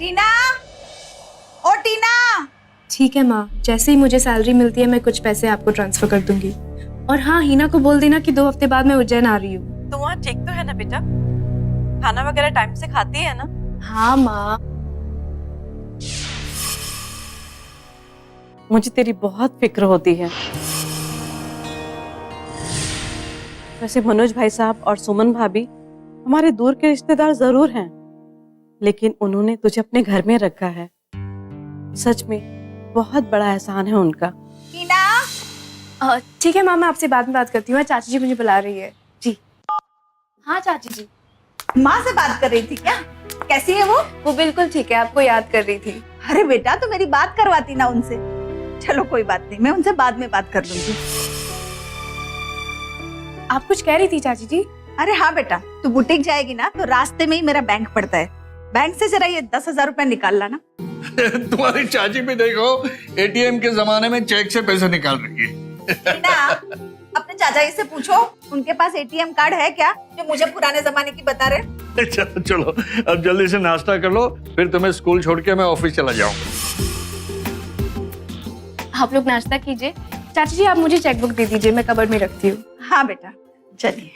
टीना, ओ टीना। ठीक है माँ, जैसे ही मुझे सैलरी मिलती है मैं कुछ पैसे आपको ट्रांसफर कर दूंगी। और हाँ, हिना को बोल देना कि 2 हफ्ते बाद मैं उज्जैन आ रही हूँ। तो वहाँ ठीक तो है ना बेटा? खाना वगैरह टाइम से खाती है ना? हाँ माँ। मुझे तेरी बहुत फिक्र होती है। वैसे मनोज भाई साहब और सुमन भाभी हमारे दूर के रिश्तेदार जरूर हैं, लेकिन उन्होंने तुझे अपने घर में रखा है। सच में बहुत बड़ा एहसान है उनका। टीना। ठीक है माँ, मैं आपसे बाद में बात करती हूँ। चाची जी मुझे बुला रही है जी। हाँ चाची जी। माँ से बात कर रही थी क्या? कैसी है वो बिल्कुल ठीक है, आपको याद कर रही थी। अरे बेटा, तो मेरी बात करवाती ना उनसे। चलो कोई बात नहीं, मैं उनसे बाद में बात कर लूंगी। आप कुछ कह रही थी चाची जी? अरे हाँ बेटा, तू बुटीक जाएगी ना तो रास्ते में ही मेरा बैंक पड़ता है। बैंक से जरा ये 10,000 रुपए निकाल लाना। तुम्हारी चाची भी देखो एटीएम के जमाने में चेक से पैसे निकाल रही है। टीना, अपने चाचा जी से पूछो उनके पास एटीएम कार्ड है क्या, जो मुझे पुराने जमाने की बता रहे। चलो चलो, अब जल्दी से नाश्ता कर लो, फिर तुम्हें स्कूल छोड़ के मैं ऑफिस चला जाऊंगा। आप लोग नाश्ता कीजिए। चाची जी आप मुझे चेकबुक दे दीजिए, मैं कबर्ड में रखती हूँ। हाँ बेटा, चलिए।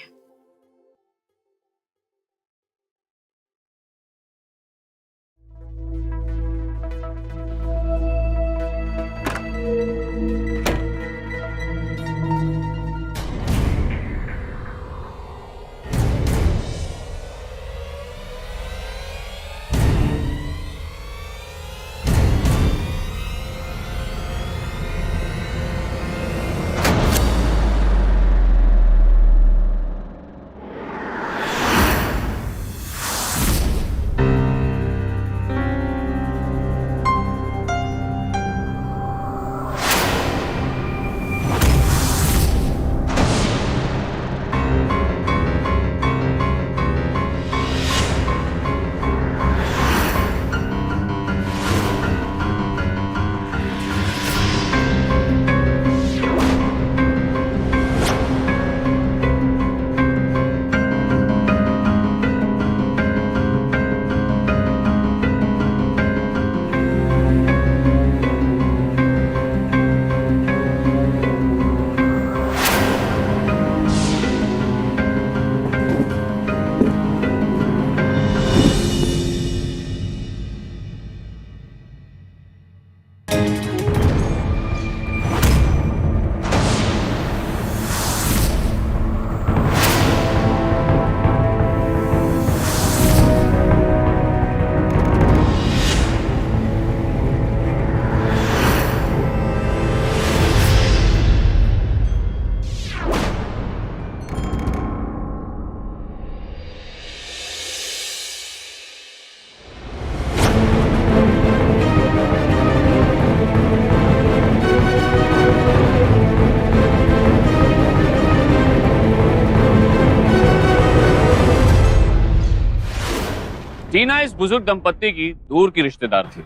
टीना इस बुजुर्ग दंपत्ति की दूर की रिश्तेदार थी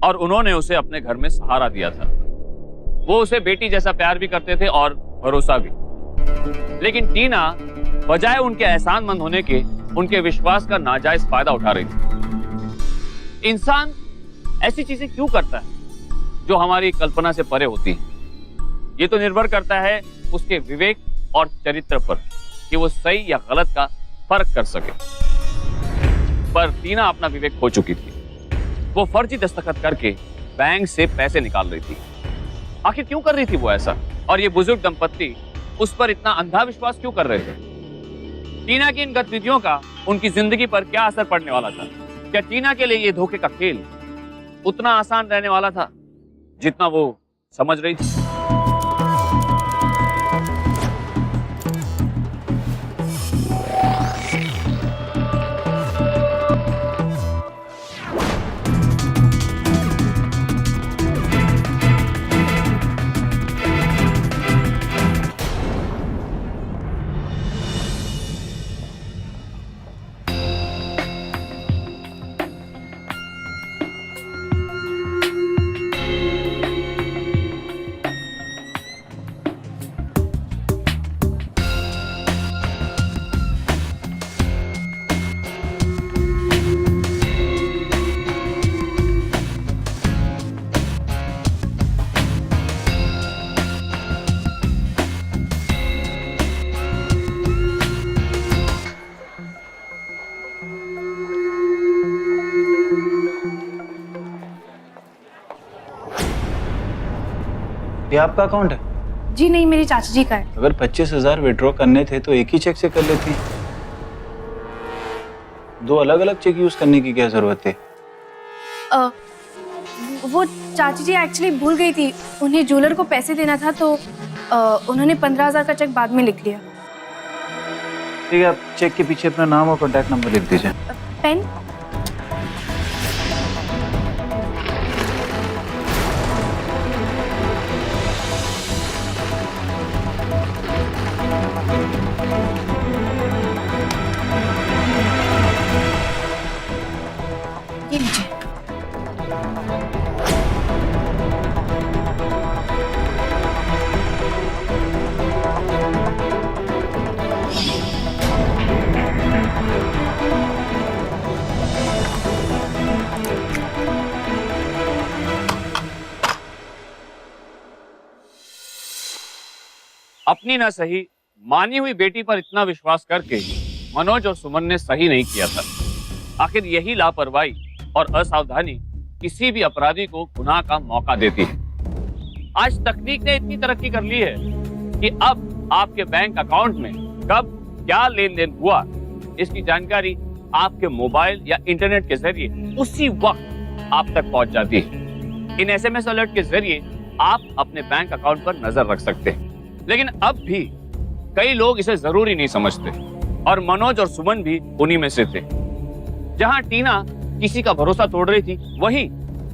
और उन्होंने उसे अपने घर में सहारा दिया था। वो उसे बेटी जैसा प्यार भी करते थे और भरोसा भी। लेकिन टीना बजाय उनके एहसानमंद होने के उनके विश्वास का नाजायज फायदा उठा रही थी। इंसान ऐसी चीजें क्यों करता है जो हमारी कल्पना से परे होती हैं? ये तो निर्भर करता है उसके विवेक और चरित्र पर कि वो सही या गलत का फर्क कर सके। पर टीना अपना विवेक खो चुकी थी। वो फर्जी दस्तखत करके बैंक से पैसे निकाल रही थी। आखिर क्यों कर रही थी वो ऐसा? और ये बुजुर्ग दंपत्ति उस पर इतना अंधा विश्वास क्यों कर रहे थे? टीना की इन गतिविधियों का उनकी जिंदगी पर क्या असर पड़ने वाला था? क्या टीना के लिए ये धोखे का खेल उतना आसान रहने वाला था जितना वो समझ रही थी? ये आपका अकाउंट है? जी नहीं, मेरी चाची जी का है। अगर 25,000 विड्रॉ करने थे तो एक ही चेक से कर लेती। 2 अलग अलग चेक यूज करने की क्या जरूरत है? वो चाची जी एक्चुअली भूल गई थी, उन्हें ज्वेलर को पैसे देना था तो उन्होंने 15,000 का चेक बाद में लिख लिया। ठीक है, आप चेक के पीछे अपना नाम और कॉन्टैक्ट नंबर लिख दीजिए। पेन? ये लीजिए। अपनी ना सही मानी हुई बेटी पर इतना विश्वास करके मनोज और सुमन ने सही नहीं किया था। आखिर यही लापरवाही और असावधानी किसी भी अपराधी को गुनाह का मौका देती है। आज तकनीक ने इतनी तरक्की कर ली है कि अब आपके बैंक अकाउंट में कब क्या लेन देन हुआ इसकी जानकारी आपके मोबाइल या इंटरनेट के जरिए उसी वक्त आप तक पहुंच जाती है। इन एसएमएस अलर्ट के जरिए आप अपने बैंक अकाउंट पर नजर रख सकते हैं। लेकिन अब भी कई लोग इसे जरूरी नहीं समझते और मनोज और सुमन भी उन्हीं में से थे। जहां टीना किसी का भरोसा तोड़ रही थी, वहीं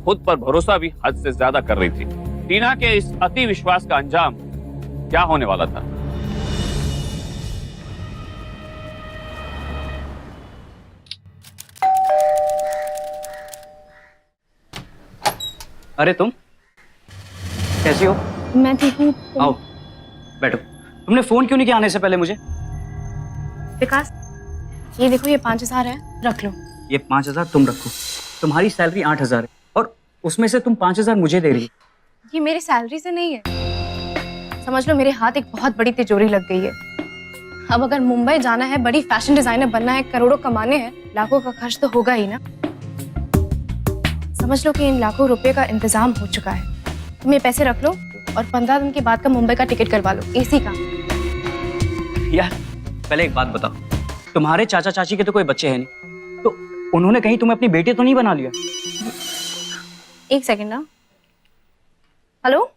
खुद पर भरोसा भी हद से ज्यादा कर रही थी। टीना के इस अति विश्वास का अंजाम क्या होने वाला था? अरे तुम कैसी हो? मैं ठीक हूँ। आओ बैठो। तुमने फोन क्यों नहीं किया आने से पहले मुझे? विकास, ये देखो, ये 5,000 है, रख लो। ये 5,000 तुम रखो। तुम्हारी सैलरी 8,000 है और उसमें से तुम 5,000 मुझे दे रही हो। ये मेरी सैलरी से नहीं है। समझ लो मेरे हाथ एक बहुत बड़ी तिजोरी लग गई है। अब अगर मुंबई जाना है, बड़ी फैशन डिजाइनर बनना है, करोड़ों कमाने हैं, लाखों का खर्च तो होगा ही ना। समझ लो कि इन लाखों रुपए का इंतजाम हो चुका है। तुम ये पैसे रख लो और 15 दिन के बाद का मुंबई का टिकट करवा लो, एसी का। यार पहले एक बात बताओ, तुम्हारे चाचा चाची के तो कोई बच्चे हैं नहीं, तो उन्होंने कहीं तुम्हें अपनी बेटी तो नहीं बना लिया? एक सेकंड ना। हेलो,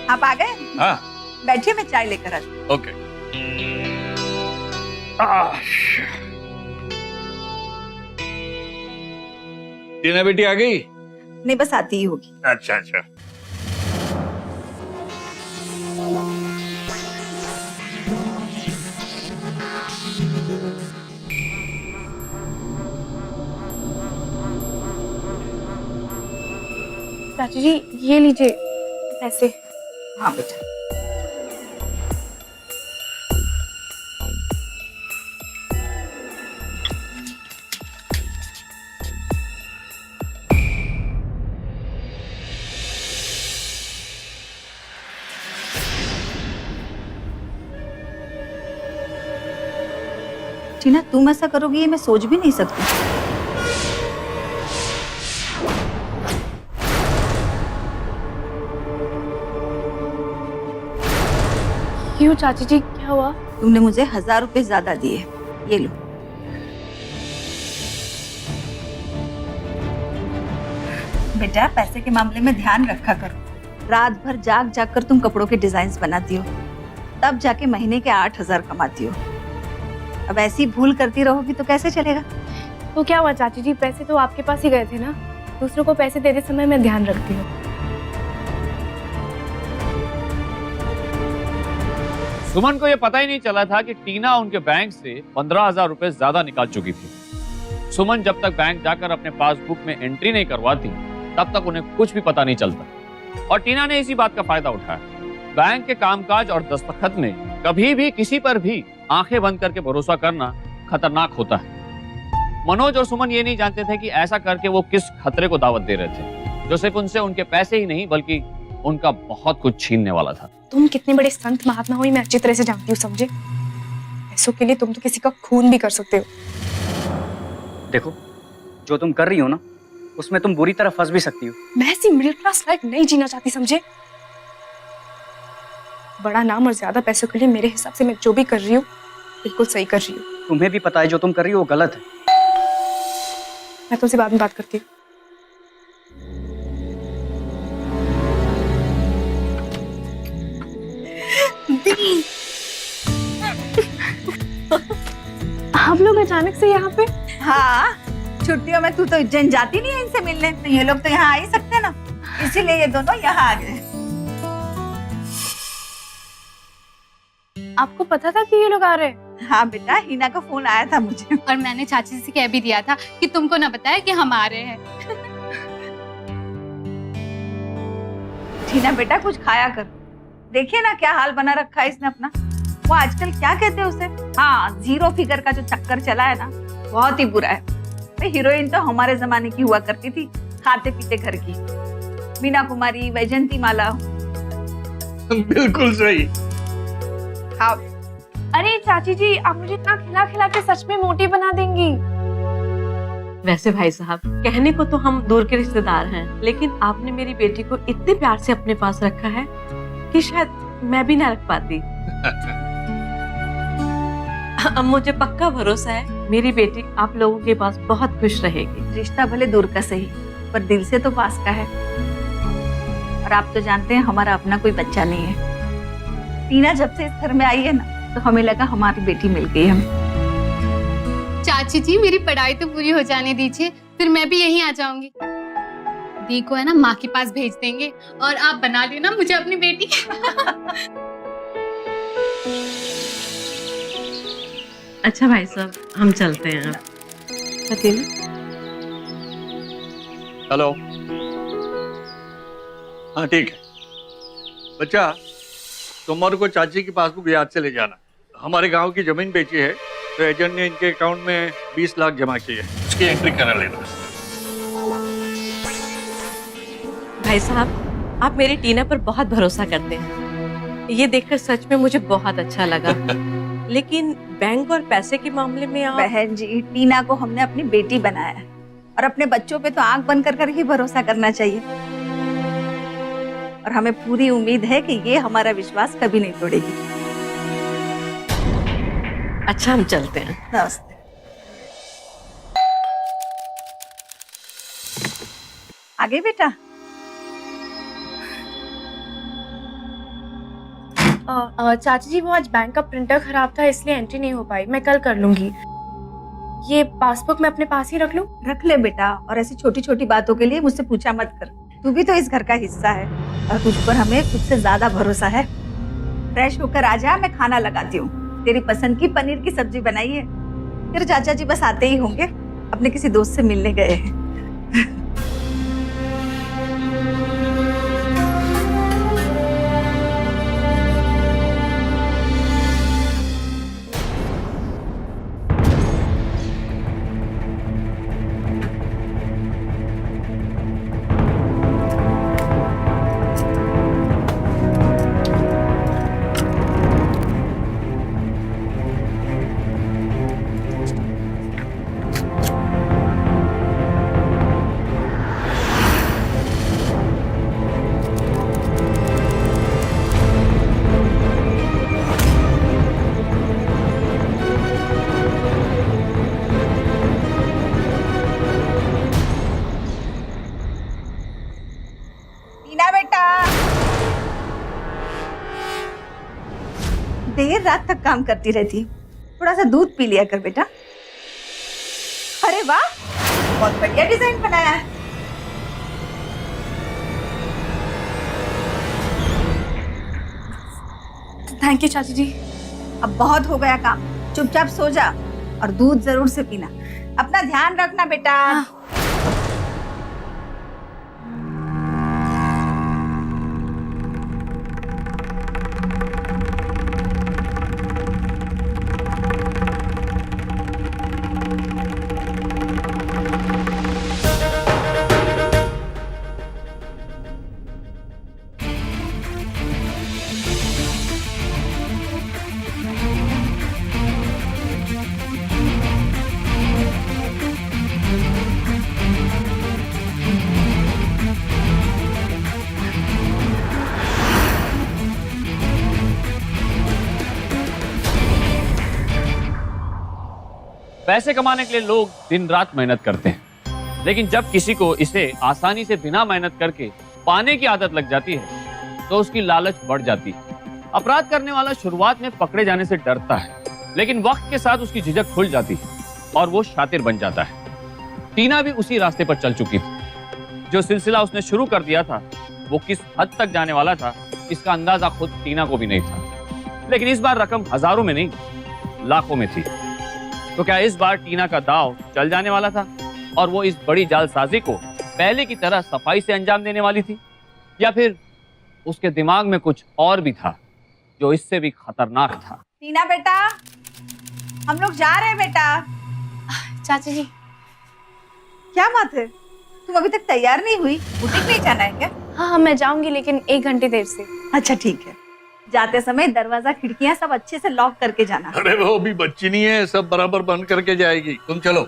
आप आ गए? हाँ बैठिए, मैं चाय लेकर आती। ओके। टीना बेटी आ गई? नहीं, बस आती ही होगी। अच्छा अच्छा। चाची जी ये लीजिए पैसे। हाँ बेटा। टीना, तुम ऐसा करोगी ये मैं सोच भी नहीं सकती। क्यों चाची जी, क्या हुआ? तुमने मुझे 1,000 रुपए ज्यादा दिए, ये लो। बेटा, पैसे के मामले में ध्यान रखा करो। रात भर जाग जाग कर तुम कपड़ों के डिजाइन बनाती हो, तब जाके महीने के 8,000 कमाती हो। अब ऐसी भूल करती रहोगी तो कैसे चलेगा? तो क्या हुआ चाची जी, पैसे तो आपके पास ही गए थे ना। दूसरों को पैसे देते समय मैं ध्यान रखती हूँ। सुमन को यह पता ही नहीं चला था कि टीना उनके बैंक से 15,000 रुपए ज्यादा निकाल चुकी थी। सुमन जब तक बैंक जाकर अपने पासबुक में एंट्री नहीं करवाती तब तक उन्हें कुछ भी पता नहीं चलता और टीना ने इसी बात का फायदा उठाया। बैंक के कामकाज और दस्तखत में कभी भी किसी पर भी आंखें बंद करके भरोसा करना खतरनाक होता है। मनोज और सुमन ये नहीं जानते थे कि ऐसा करके वो किस खतरे को दावत दे रहे थे, जो सिर्फ उनसे उनके पैसे ही नहीं बल्कि उनका बहुत कुछ छीनने वाला था। तुम कितने बड़े संत महात्मा हो ये मैं अच्छी तरह से जानती हूँ, समझे? पैसों के लिए तुम तो किसी का खून भी कर सकते हो। देखो, जो तुम कर रही हो ना, उसमें तुम बुरी तरह फंस भी सकती हो। मैं ऐसी मिडिल क्लास लाइफ नहीं जीना चाहती, समझे? बड़ा नाम और ज्यादा पैसों के लिए मेरे हिसाब से मैं जो भी कर रही हूँ बिल्कुल सही कर रही हूँ। तुम्हें भी पता है जो तुम कर रही हो वो गलत है। मैं तुमसे बाद में बात करती हूँ। आप लोग अचानक से यहाँ पे? हाँ, छुट्टियों में तू तो उज्जैन जाती नहीं है इनसे मिलने, तो ये लोग तो यहाँ आ ही सकते ना, इसीलिए ये दोनों यहाँ आ गए। आपको पता था कि ये लोग आ रहे हैं? हाँ बेटा, हिना का फोन आया था मुझे। और मैंने चाची से कह भी दिया था कि तुमको ना बताया कि हम आ रहे हैं। हिना बेटा कुछ खाया कर, देखिए ना क्या हाल बना रखा है इसने अपना। वो आजकल क्या कहते हैं उसे, हाँ, जीरो फिगर का जो चक्कर चला है ना, बहुत ही बुरा है भाई। हीरोइन तो हमारे जमाने की हुआ करती थी, खाते पीते घर की, मीना कुमारी, वैजंती माला। बिल्कुल सही। हाँ अरे चाची जी, आप मुझे इतना खिला खिला के सच में मोटी बना देंगी। वैसे भाई साहब, कहने को तो हम दूर के रिश्तेदार हैं, लेकिन आपने मेरी बेटी को इतने प्यार से अपने पास रखा है कि शायद मैं भी ना रख पाती। अब मुझे पक्का भरोसा है मेरी बेटी आप लोगों के पास बहुत खुश रहेगी। रिश्ता भले दूर का सही, पर दिल से तो पास का है। और आप तो जानते हैं हमारा अपना कोई बच्चा नहीं है। टीना जब से इस घर में आई है ना, तो हमें लगा हमारी बेटी मिल गई हमें। चाची जी मेरी पढ़ाई तो पूरी हो जाने दीजिए, फिर मैं भी यहीं आ जाऊंगी। दी को है ना माँ के पास भेज देंगे और आप बना लेना मुझे अपनी बेटी। अच्छा भाई साहब, हम चलते हैं अब। हेलो। हाँ ठीक है बच्चा, सोमवार को चाची की पासबुक याद से ले जाना। हमारे गांव की जमीन बेची है, तो एजेंट ने इनके अकाउंट में 20 लाख जमा किए हैं, उसकी एंट्री करा लेना। भाई साहब, आप मेरी टीना पर बहुत भरोसा करते हैं, ये देखकर सच में मुझे बहुत अच्छा लगा। लेकिन बैंक और पैसे के मामले में आप... बहन जी, टीना को हमने अपनी बेटी बनाया है, और अपने बच्चों पे तो आंख बंद कर ही भरोसा करना चाहिए। और हमें पूरी उम्मीद है कि ये हमारा विश्वास कभी नहीं तोड़ेगी। अच्छा, हम चलते हैं। नमस्ते। आगे बेटा। चाची जी, वो आज बैंक का प्रिंटर खराब था इसलिए एंट्री नहीं हो पाई। मैं कल कर लूंगी। ये पासबुक मैं अपने पास ही रख लूं? रख ले बेटा, और ऐसी छोटी छोटी बातों के लिए मुझसे पूछा मत कर। तू भी तो इस घर का हिस्सा है, और तुझ पर हमें खुद से ज्यादा भरोसा है। फ्रेश होकर आ जा, मैं खाना लगाती हूँ। तेरी पसंद की पनीर की सब्जी बनाई है। तेरे चाचा जी बस आते ही होंगे, अपने किसी दोस्त से मिलने गए हैं। टीना बेटा, देर रात तक काम करती रहती है, थोड़ा सा दूध पी लिया कर बेटा। अरे वाह, बहुत बढ़िया डिजाइन बनाया है। थैंक यू चाची जी। अब बहुत हो गया काम, चुपचाप सो जा और दूध जरूर से पीना। अपना ध्यान रखना बेटा। पैसे कमाने के लिए लोग दिन रात मेहनत करते हैं, लेकिन जब किसी को इसे आसानी से बिना मेहनत करके पाने की आदत लग जाती है तो उसकी लालच बढ़ जाती है। अपराध करने वाला शुरुआत में पकड़े जाने से डरता है, लेकिन वक्त के साथ उसकी झिझक खुल जाती है और वो शातिर बन जाता है। टीना भी उसी रास्ते पर चल चुकी थी। जो सिलसिला उसने शुरू कर दिया था वो किस हद तक जाने वाला था इसका अंदाजा खुद टीना को भी नहीं था। लेकिन इस बार रकम हजारों में नहीं, लाखों में थी। तो क्या इस बार टीना का दाव चल जाने वाला था और वो इस बड़ी जालसाजी को पहले की तरह सफाई से अंजाम देने वाली थी, या फिर उसके दिमाग में कुछ और भी था जो इससे भी खतरनाक था? टीना बेटा, हम लोग जा रहे हैं बेटा। चाची जी, क्या बात है, तुम अभी तक तैयार नहीं हुई? बुटीक नहीं जाना है क्या? हाँ मैं जाऊंगी, लेकिन 1 घंटे देर से। अच्छा ठीक है, जाते समय दरवाजा खिड़कियां सब अच्छे से लॉक करके जाना। अरे वो अभी बच्ची नहीं है, सब बराबर बंद करके जाएगी। तुम चलो।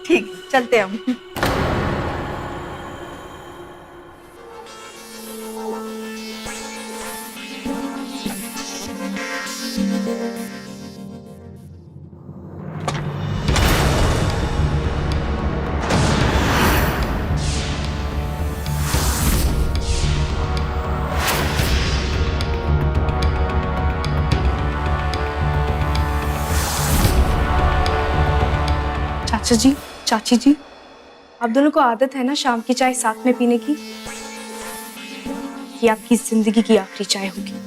ठीक, चलते हैं हम। चाचा जी, चाची जी, आप दोनों को आदत है ना शाम की चाय साथ में पीने की? ये आपकी जिंदगी की आखिरी चाय होगी।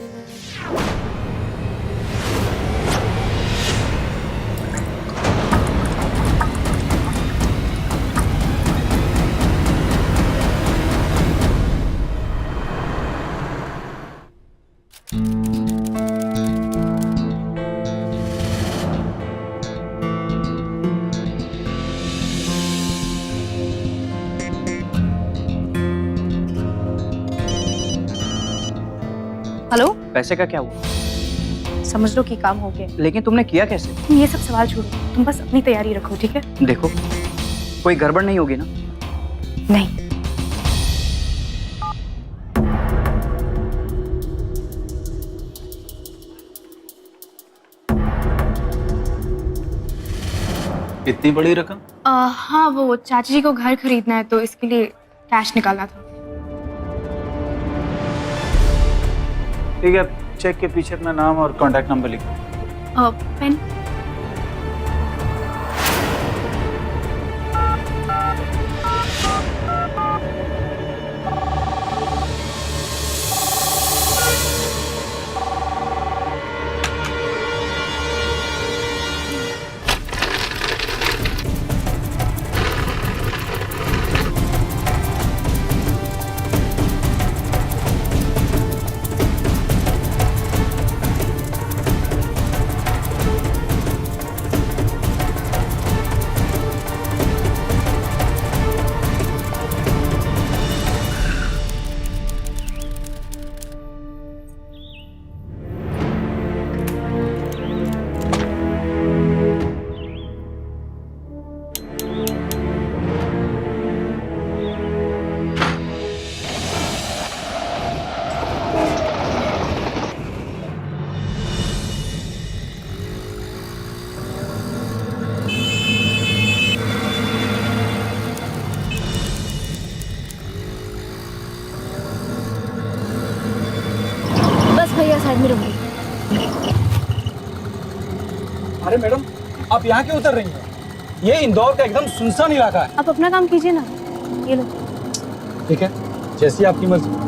हेलो, पैसे का क्या हुआ? समझ लो कि काम हो गया। लेकिन तुमने किया कैसे? तुम ये सब सवाल छोड़ो, तुम बस अपनी तैयारी रखो, ठीक है? देखो, कोई गड़बड़ नहीं होगी ना? नहीं। इतनी बड़ी रकम? हाँ, वो चाची जी को घर खरीदना है तो इसके लिए कैश निकालना था। ठीक है, चेक के पीछे अपना नाम और कॉन्टैक्ट नंबर लिखो। पेन। भैया साइड में रुकिए। अरे मैडम, आप यहाँ क्यों उतर रही हैं? ये इंदौर का एकदम सुनसान इलाका है। आप अपना काम कीजिए ना, ये लो। ठीक है, जैसी आपकी मर्जी।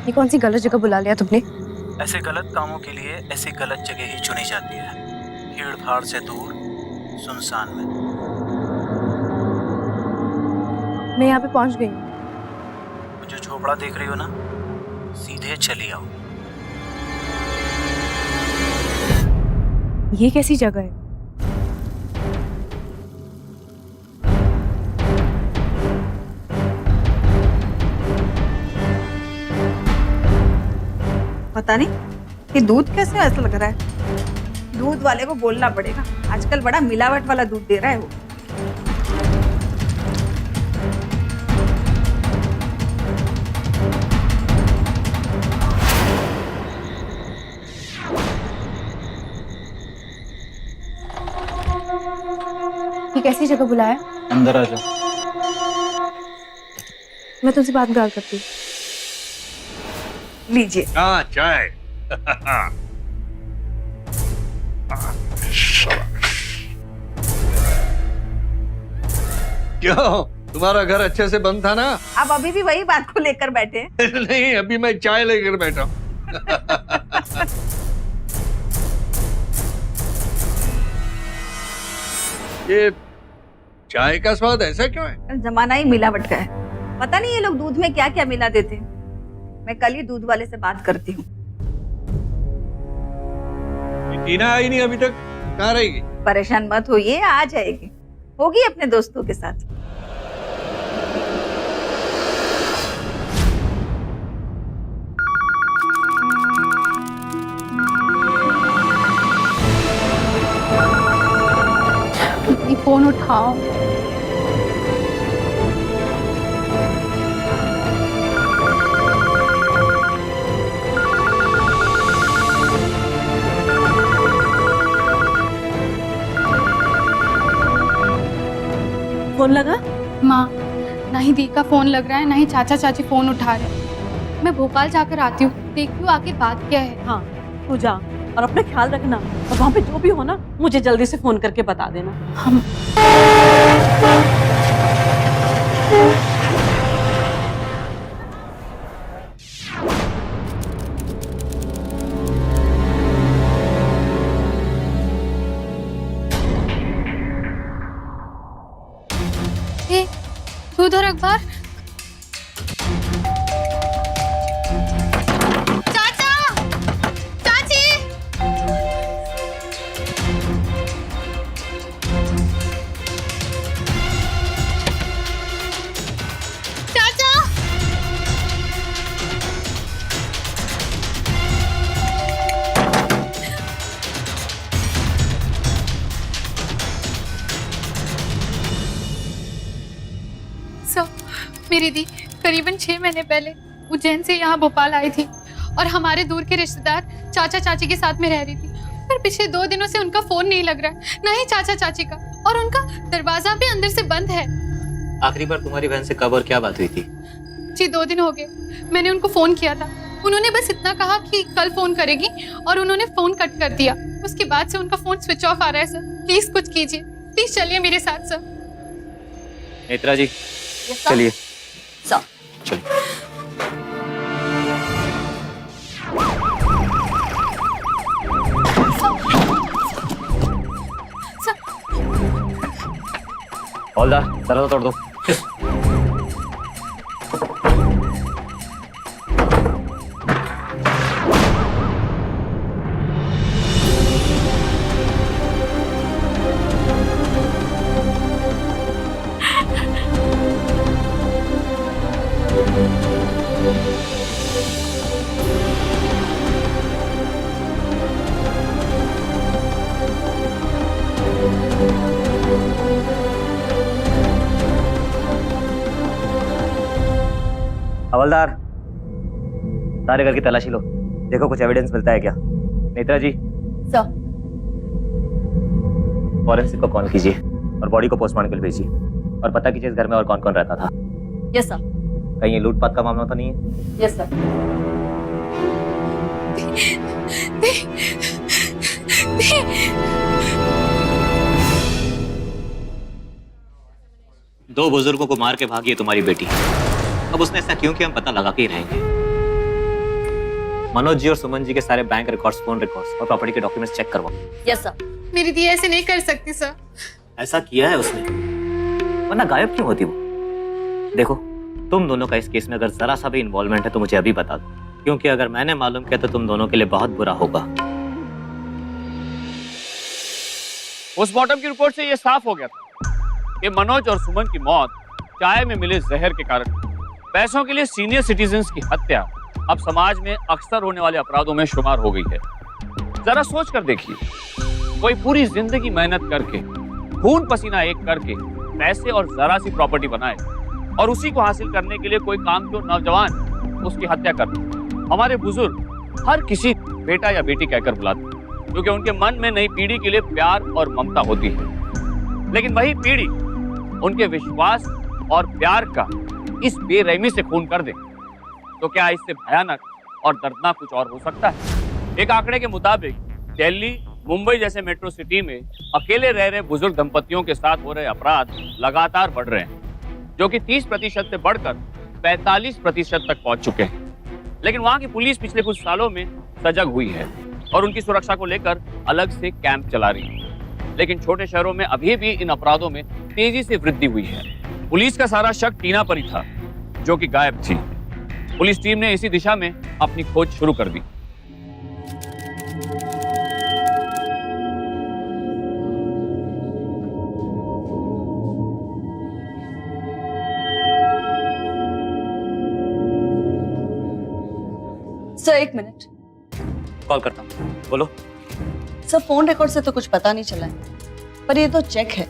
ये कौन सी गलत जगह बुला लिया तुमने? ऐसे गलत कामों के लिए ऐसी गलत जगह ही चुनी जाती है, भीड़ भाड़ से दूर, सुनसान में। मैं यहाँ पे पहुँच गई हूँ। वो जो झोपड़ा देख रही हो ना, सीधे चली आओ। ये कैसी जगह है? पता नहीं कि दूध कैसे ऐसा लग रहा है। दूध वाले को बोलना पड़ेगा, आजकल बड़ा मिलावट वाला दूध दे रहा है वो। ये कैसी जगह बुलाया? अंदर आ जाओ। मैं तुमसे बात करती हूँ। लीजिए। हाँ चाय। क्यों, तुम्हारा घर अच्छे से बंद था ना? आप अभी भी वही बात को लेकर बैठे हैं? नहीं, अभी मैं चाय लेकर बैठा हूँ। ये चाय का स्वाद ऐसा क्यों है? कल जमाना ही मिलावट का है, पता नहीं ये लोग दूध में क्या क्या मिला देते हैं। मैं कल ही दूध वाले से बात करती हूँ। टीना आई नहीं अभी तक, कहाँ रहेगी? परेशान मत होइए, आ जाएगी, होगी अपने दोस्तों के साथ। ये फोन उठाओ। फोन लगा? माँ, ना ही दी का फोन लग रहा है, ना ही चाचा चाची फोन उठा रहे हैं। मैं भोपाल जाकर आती हूँ, देखती हूँ आखिर बात क्या है। हाँ, तू जा और अपना ख्याल रखना, और वहाँ पे जो भी हो ना मुझे जल्दी से फोन करके बता देना। हम दूध और अखबार। चाचा, चाची, चाचा, मेरी दी करीबन 6 महीने पहले उज्जैन से यहाँ भोपाल आई थी और हमारे दूर के रिश्तेदार चाचा चाची के साथ में रह रही थी। पर पिछले 2 दिनों से उनका फोन नहीं लग रहा है, ना ही चाचा चाची का, और उनका दरवाजा भी अंदर से बंद है। आखिरी बार तुम्हारी बहन से कब और क्या बात हुई थी? जी 2 दिन हो गए, मैंने उनको फोन किया था। उन्होंने बस इतना कहा कि कल फोन करेगी और उन्होंने फोन कट कर दिया। उसके बाद से उनका फोन स्विच ऑफ आ रहा है सर, प्लीज कुछ कीजिए, प्लीज चलिए मेरे साथ सर। नेत्रा जी चलिए। सर। चलिए। हौलदार दरवाजा तोड़ दो। हवलदार सारे घर की तलाशी लो, देखो कुछ एविडेंस मिलता है क्या। नेत्रा जी सर। फॉरेंसिक को कॉल कीजिए और बॉडी को पोस्टमार्टम के लिए भेजिए, और पता कीजिए इस घर में और कौन कौन रहता था। Yes sir. कहीं ये लूटपाट का मामला तो नहीं है? Yes sir. दो बुजुर्गों को मार के भागी है तुम्हारी बेटी। अब उसने ऐसा क्यों किया हम पता लगा के ही रहेंगे। मनोज जी और सुमन जी के सारे बैंक रिकॉर्ड्स, फोन रिकॉर्ड्स और प्रॉपर्टी के डॉक्यूमेंट्स चेक करवाओ। Yes sir. मेरी दी ऐसे नहीं कर सकती सर। ऐसा किया है उसने, वरना गायब क्यों होती वो? देखो तुम दोनों का इस केस में अगर जरा सा भी इन्वॉल्वमेंट है तो मुझे अभी बता दो, क्योंकि अगर मैंने मालूम किया तो तुम दोनों के लिए बहुत बुरा होगा। पोस्टमार्टम की रिपोर्ट से ये साफ हो गया था कि मनोज और सुमन की मौत चाय में मिले जहर के कारण, पैसों के लिए सीनियर सिटीजन्स की हत्या अब समाज में अक्सर होने वाले अपराधों में शुमार हो गई है। जरा सोच कर देखिए, कोई पूरी जिंदगी मेहनत करके, खून पसीना एक करके पैसे और जरा सी प्रॉपर्टी बनाए और उसी को हासिल करने के लिए कोई काम जो नौजवान उसकी हत्या कर दे। हमारे बुजुर्ग हर किसी बेटा या बेटी कहकर बुलाते हैं, क्योंकि उनके मन में नई पीढ़ी के लिए प्यार और ममता होती है। लेकिन वही पीढ़ी उनके विश्वास और प्यार का इस बेरहमी से खून कर दे, तो क्या इससे भयानक और दर्दनाक कुछ और हो सकता है? एक आंकड़े के मुताबिक दिल्ली, मुंबई जैसे मेट्रो सिटी में अकेले रह रहे बुजुर्ग दंपतियों के साथ हो रहे अपराध लगातार बढ़ रहे हैं, जो कि 30% से बढ़कर 45% तक पहुंच चुके हैं। लेकिन वहां की पुलिस पिछले कुछ सालों में सजग हुई है और उनकी सुरक्षा को लेकर अलग से कैंप चला रही है। लेकिन छोटे शहरों में अभी भी इन अपराधों में तेजी से वृद्धि हुई है। पुलिस का सारा शक टीना पर ही था, जो कि गायब थी। पुलिस टीम ने इसी दिशा में अपनी खोज शुरू कर दी। सर एक मिनट। कॉल करता हूँ, बोलो। सर फोन रिकॉर्ड से तो कुछ पता नहीं चला है, पर ये तो चेक है।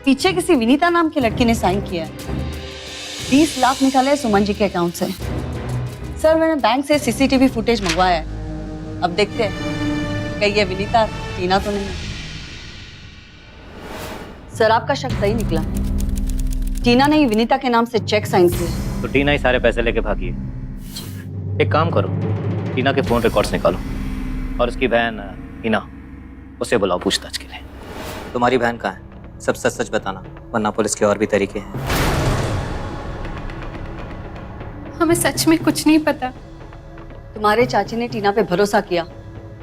पीछे किसी विनीता नाम की लड़की ने साइन किया है। 20 लाख निकाले हैं सुमन जी के अकाउंट से। सर मैंने बैंक से सीसीटीवी फुटेज मंगवाया है, अब देखते हैं कहीं ये विनीता टीना तो नहीं है। सर आपका शक सही निकला, टीना ने ही विनीता के नाम से चेक साइन किया। तो टीना ही सारे पैसे लेके भागी है। एक काम करो, टीना के फोन रिकॉर्ड्स निकालो और उसकी बहन टीना, उसे बुलाओ पूछताछ के लिए। तुम्हारी बहन कहाँ है? सब सच सच बताना, वरना पुलिस के और भी तरीके हैं। हमें सच में कुछ नहीं पता। तुम्हारे चाची ने टीना पे भरोसा किया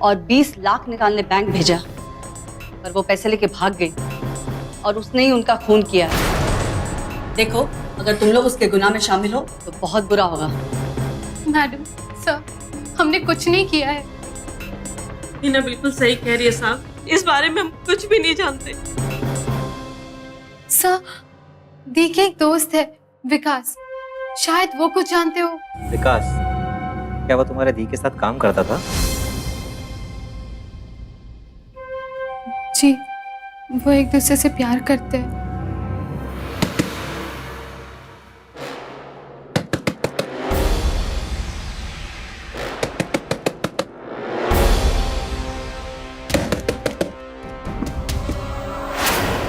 और 20 लाख निकालने बैंक भेजा, पर वो पैसे लेके भाग गई और उसने ही उनका खून किया है। देखो अगर तुम लोग उसके गुनाह में शामिल हो तो बहुत बुरा होगा। मैडम, सर, हमने कुछ नहीं किया है। टीना बिल्कुल सही कह रही है साहब, इस बारे में हम कुछ भी नहीं जानते। सर, देखिए एक दोस्त है विकास, शायद वो कुछ जानते हो। विकास, क्या वो तुम्हारे दी के साथ काम करता था? जी, वो एक दूसरे से प्यार करते हैं।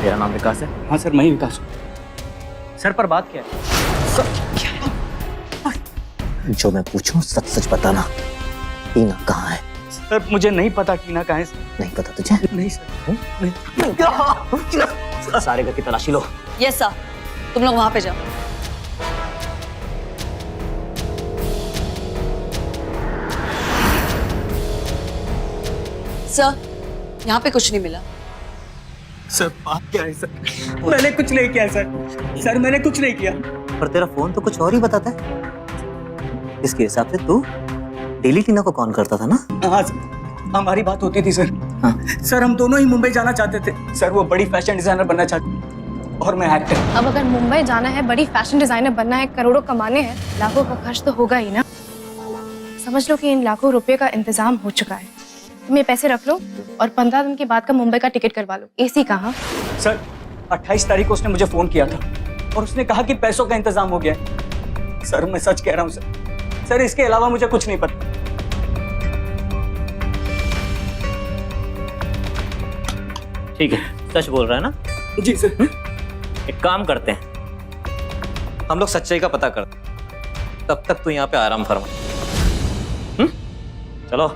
तेरा नाम विकास है? हाँ सर, मैं ही विकास हूँ। सर पर बात क्या है? जो मैं पूछूं सच सच बताना, टीना कहाँ है? सर मुझे नहीं पता टीना कहाँ है। नहीं पता तुझे? नहीं सर, नहीं। सारे घर की तलाशी लो। यस सर, तुम लोग वहां पे जाओ। सर यहाँ पे कुछ नहीं मिला। सर बात क्या है सर? मैंने कुछ नहीं किया सर। सर मैंने कुछ नहीं किया। पर तेरा फोन तो कुछ और ही बताता है। इसके हिसाब से तू डेली टीना को कॉल करता था ना? हाँ सर, हमारी बात होती थी सर। हाँ। सर हम दोनों ही मुंबई जाना चाहते थे। सर वो बड़ी फैशन डिजाइनर बनना चाहती और मैं एक्टर। अब अगर मुंबई जाना है, बड़ी फैशन डिजाइनर बनना है, करोड़ों कमाने हैं, लाखों का खर्च तो होगा ही ना। समझ लो कि इन लाखों रुपए का इंतजाम हो चुका है। तुम ये पैसे रख लो और 15 दिन के बाद का मुंबई का टिकट करवा लो। एसी कहाँ? सर 28 तारीख को उसने मुझे फोन किया था और उसने कहा कि पैसों का इंतजाम हो गया है। सर मैं सच कह रहा हूँ सर। सर इसके अलावा मुझे कुछ नहीं पता। ठीक है, सच बोल रहा है ना? जी सर। एक काम करते हैं, हम लोग सच्चाई का पता करते हैं, तब तक तू यहाँ पे आराम फरमा। चलो।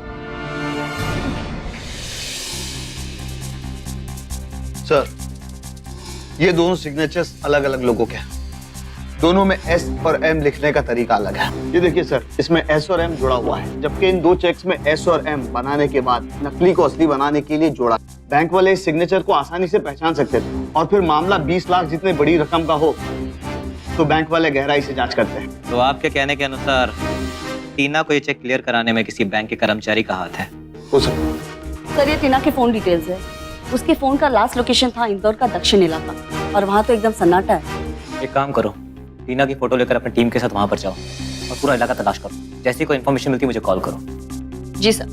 सर ये दोनों सिग्नेचर्स अलग अलग लोगों के हैं। दोनों में एस और एम लिखने का तरीका अलग है। ये देखिए सर, इसमें एस और एम जुड़ा हुआ है, जबकि इन दो चेक्स में एस और एम बनाने के बाद नकली को असली बनाने के लिए जोड़ा। बैंक वाले इस सिग्नेचर को आसानी से पहचान सकते थे और फिर मामला 20 लाख जितने बड़ी रकम का हो तो बैंक वाले गहराई से जांच करते हैं। तो आपके कहने के अनुसार टीना को ये चेक क्लियर कराने में किसी बैंक के कर्मचारी का हाथ है? हो सकता। सर ये टीना के फोन डिटेल्स है। उसके फोन का लास्ट लोकेशन था इंदौर का दक्षिण इलाका और वहाँ तो एकदम सन्नाटा है। एक काम करो, टीना की फोटो लेकर अपनी टीम के साथ वहां पर जाओ। और पूरा इलाका तलाश करो। जैसे ही कोई इन्फॉर्मेशन मिलती है मुझे कॉल करो। जी सर।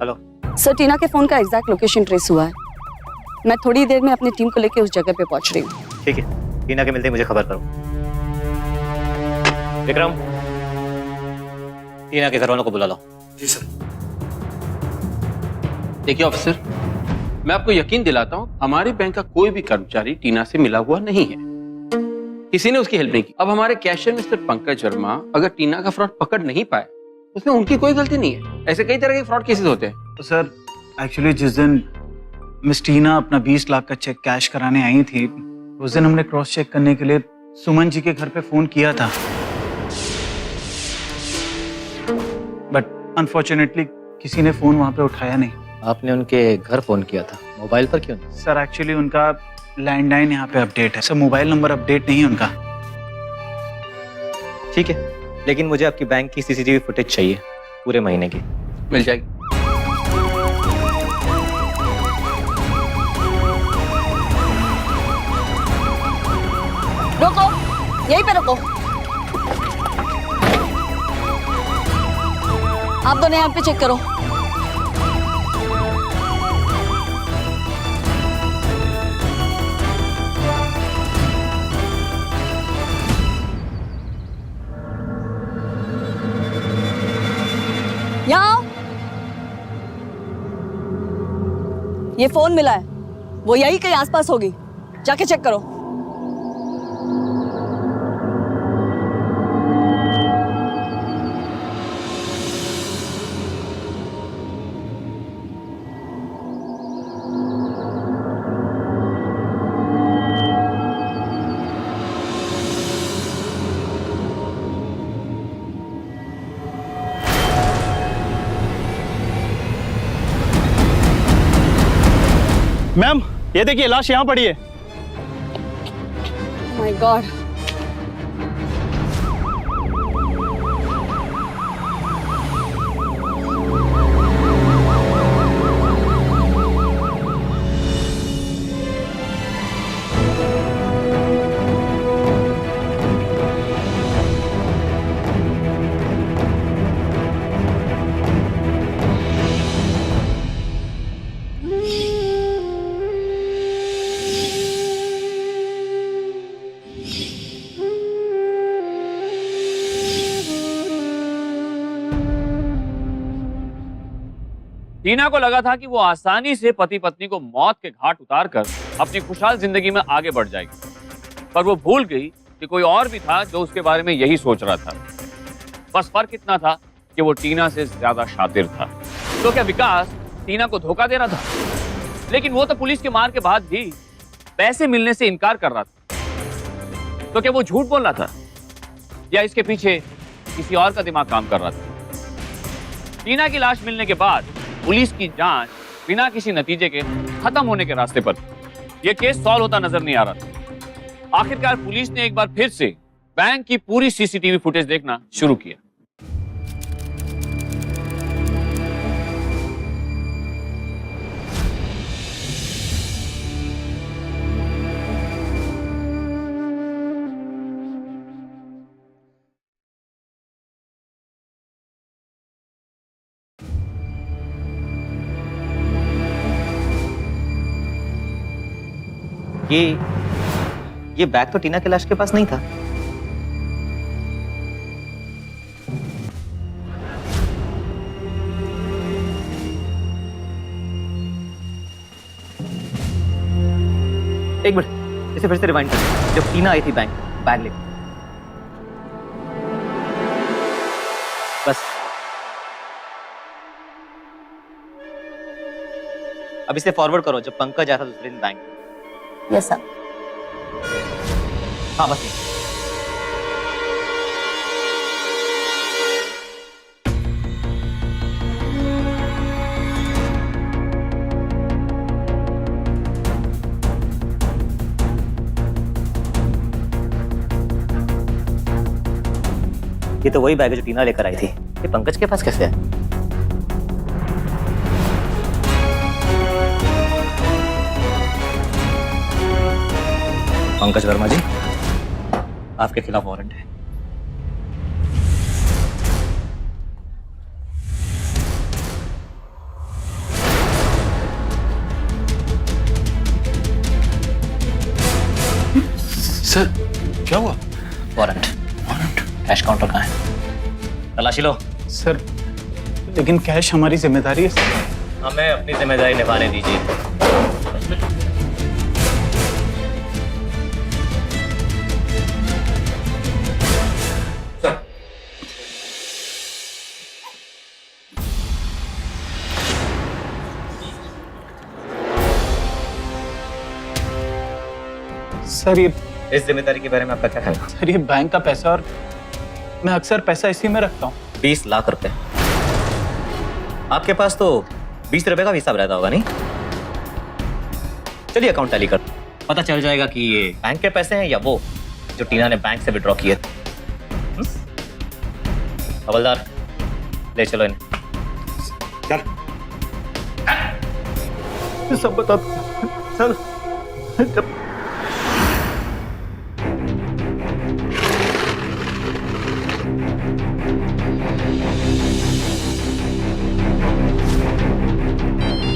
हेलो सर, टीना के फोन का एग्जैक्ट लोकेशन ट्रेस हुआ है। मैं थोड़ी देर में अपनी टीम को लेकर उस जगह पे पहुंच रही हूँ। ठीक है, टीना के मिलते ही मुझे खबर करो। विक्रम, टीना के घर वालों को बुला लो। जी सर। देखिए ऑफिसर, मैं आपको यकीन दिलाता हूं, हमारे बैंक का कोई भी कर्मचारी टीना से मिला हुआ नहीं है। किसी ने उसकी हेल्प नहीं की। अब हमारे कैशियर मिस्टर पंकज वर्मा अगर टीना का फ्रॉड पकड़ नहीं पाए, उसमें उनकी कोई गलती नहीं है। ऐसे कई तरह के फ्रॉड केसेस होते हैं। तो सर, एक्चुअली जिस दिन मिस टीना अपना 20 लाख का चेक कैश कराने आई थी, उस दिन हमने क्रॉस चेक करने के लिए सुमन जी के घर पे फोन किया था, बट अनफॉर्चुनेटली किसी ने फोन वहां पे उठाया नहीं। आपने उनके घर फोन किया था, मोबाइल पर क्यों नहीं? सर एक्चुअली उनका लैंडलाइन यहाँ पे अपडेट है, सर मोबाइल नंबर अपडेट नहीं है उनका। ठीक है, लेकिन मुझे आपकी बैंक की सीसीटीवी फुटेज चाहिए पूरे महीने की। मिल जाएगी। रोको, यहीं पे रुको। आप दोनों यहाँ पे चेक करो। यहाँ आओ। ये फोन मिला है, वो यही कहीं आसपास होगी, जाके चेक करो। मैम, ये देखिए लाश यहाँ पड़ी है। My God. टीना को लगा था कि वो आसानी से पति पत्नी को मौत के घाट उतारकर अपनी खुशहाल जिंदगी में आगे बढ़ जाएगी, पर वो भूल गई कि कोई और भी था जो उसके बारे में यही सोच रहा था। बस फर्क इतना था कि वो टीना से ज्यादा शातिर था। तो क्या विकास टीना को धोखा दे रहा था? लेकिन वो तो पुलिस के मार के बाद भी पैसे मिलने से इनकार कर रहा था। तो क्या वो झूठ बोल रहा था या इसके पीछे किसी और का दिमाग काम कर रहा था? टीना की लाश मिलने के बाद पुलिस की जांच बिना किसी नतीजे के खत्म होने के रास्ते पर थी। यह केस सॉल्व होता नजर नहीं आ रहा था। आखिरकार पुलिस ने एक बार फिर से बैंक की पूरी सीसीटीवी फुटेज देखना शुरू किया। ये बैग तो टीना के लाश के पास नहीं था। एक मिनट, इसे फिर से रिवाइंड कर। जब टीना आई थी बैंक, बैग लेकर, बस अब इसे फॉरवर्ड करो जब पंकज आया था दूसरे दिन बैंक। Yes sir. हाँ बस ये तो वही बैग है जो टीना लेकर आई थी। ये पंकज के पास कैसे है? पंकज वर्मा जी, आपके खिलाफ वारंट है। सर क्या हुआ? वारंट। कैश काउंटर कहाँ है? तलाशी लो। सर लेकिन कैश हमारी जिम्मेदारी है सर। हमें अपनी जिम्मेदारी निभाने दीजिए। सर ये इस जिम्मेदारी के बारे में आपका क्या ख्याल है? सर ये बैंक का पैसा और मैं अक्सर पैसा इसी में रखता हूँ। 20 लाख रुपए। आपके पास तो 20 रुपए का हिसाब रहता होगा नहीं? चलिए अकाउंट टैली कर, पता चल जाएगा कि ये बैंक के पैसे हैं या वो जो टीना ने बैंक से विड्रॉ किए थे। हवलदार ले चलो इन्हें। सब बता दो सर। जब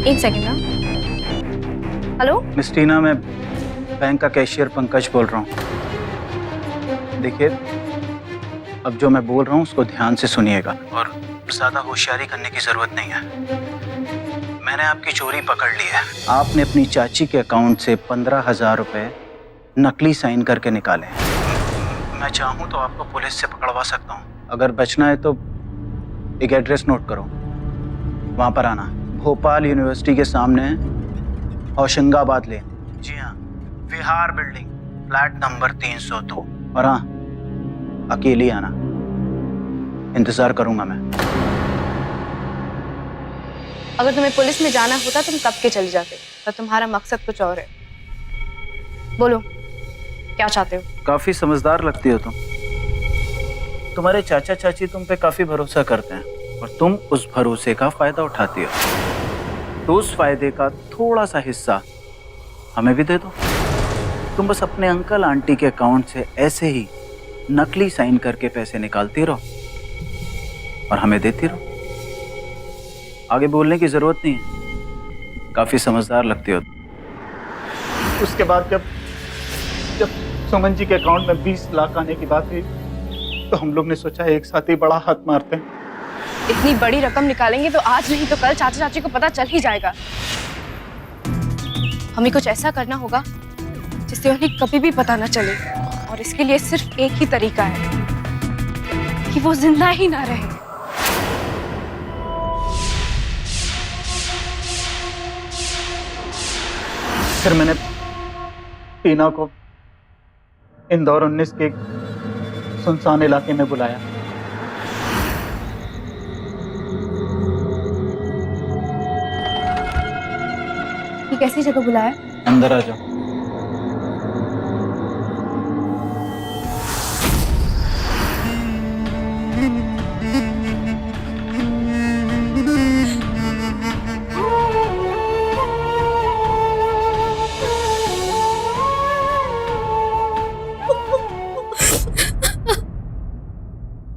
एक सेकंड ना। हेलो मिस टीना, मैं बैंक का कैशियर पंकज बोल रहा हूँ। देखिए, अब जो मैं बोल रहा हूँ उसको ध्यान से सुनिएगा और ज़्यादा होशियारी करने की ज़रूरत नहीं है। मैंने आपकी चोरी पकड़ ली है। आपने अपनी चाची के अकाउंट से 15,000 रुपये नकली साइन करके निकाले। मैं चाहूँ तो आपको पुलिस से पकड़वा सकता हूँ। अगर बचना है तो एक एड्रेस नोट करो, वहाँ पर आना। भोपाल यूनिवर्सिटी के सामने होशंगाबाद लेन। जी हाँ, विहार बिल्डिंग, फ्लैट नंबर 302। और हाँ, अकेली आना, इंतजार करूंगा मैं। अगर तुम्हें पुलिस में जाना होता तुम कब के चले जाते, पर तुम्हारा मकसद कुछ और है। बोलो क्या चाहते हो? काफी समझदार लगती हो तुम। तुम्हारे चाचा चाची तुम पे काफी भरोसा करते हैं और तुम उस भरोसे का फायदा उठाती हो। तो उस फायदे का थोड़ा सा हिस्सा हमें भी दे दो। तुम बस अपने अंकल आंटी के अकाउंट से ऐसे ही नकली साइन करके पैसे निकालती रहो और हमें देती रहो। आगे बोलने की जरूरत नहीं है, काफी समझदार लगती हो। उसके बाद जब सुमन जी के अकाउंट में 20 लाख आने की बात हुई तो हम लोग ने सोचा एक साथ ही बड़ा हाथ मारते हैं। इतनी बड़ी रकम निकालेंगे तो आज नहीं तो कल चाचा चाची को पता चल ही जाएगा। हमें कुछ ऐसा करना होगा जिससे उन्हें कभी भी पता न चले, और इसके लिए सिर्फ एक ही तरीका है कि वो जिंदा ही ना रहे। फिर मैंने टीना को इंदौर 19 के सुनसान इलाके में बुलाया। ये कैसी जगह बुलाया? अंदर आ जाओ।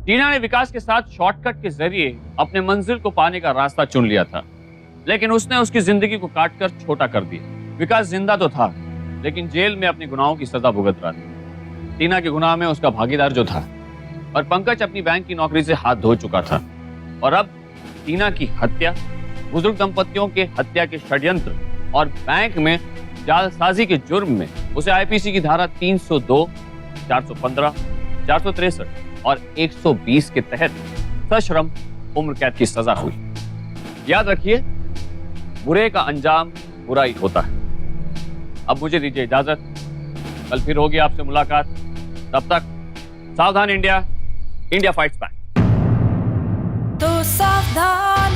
टीना ने विकास के साथ शॉर्टकट के जरिए अपने मंजिल को पाने का रास्ता चुन लिया था, लेकिन उसने उसकी जिंदगी को काटकर छोटा कर दिया। विकास जिंदा तो था, लेकिन जेल में अपने गुनाहों की सजा भुगत रहा था। टीना के गुनाह में उसका भागीदार जो था, और पंकज अपनी बैंक की नौकरी से हाथ धो चुका था। और अब टीना की हत्या, बुजुर्ग दंपतियों के हत्या के षड्यंत्र और बैंक में जालसाजी के जुर्म में उसे आईपीसी की धारा 302, 415, 463 और 120 के तहत सश्रम उम्र कैद की सजा हुई। याद रखिए, बुरे का अंजाम बुरा ही होता है। अब मुझे दीजिए इजाजत, कल फिर होगी आपसे मुलाकात। तब तक सावधान इंडिया, इंडिया फाइट्स बैक। तो सावधान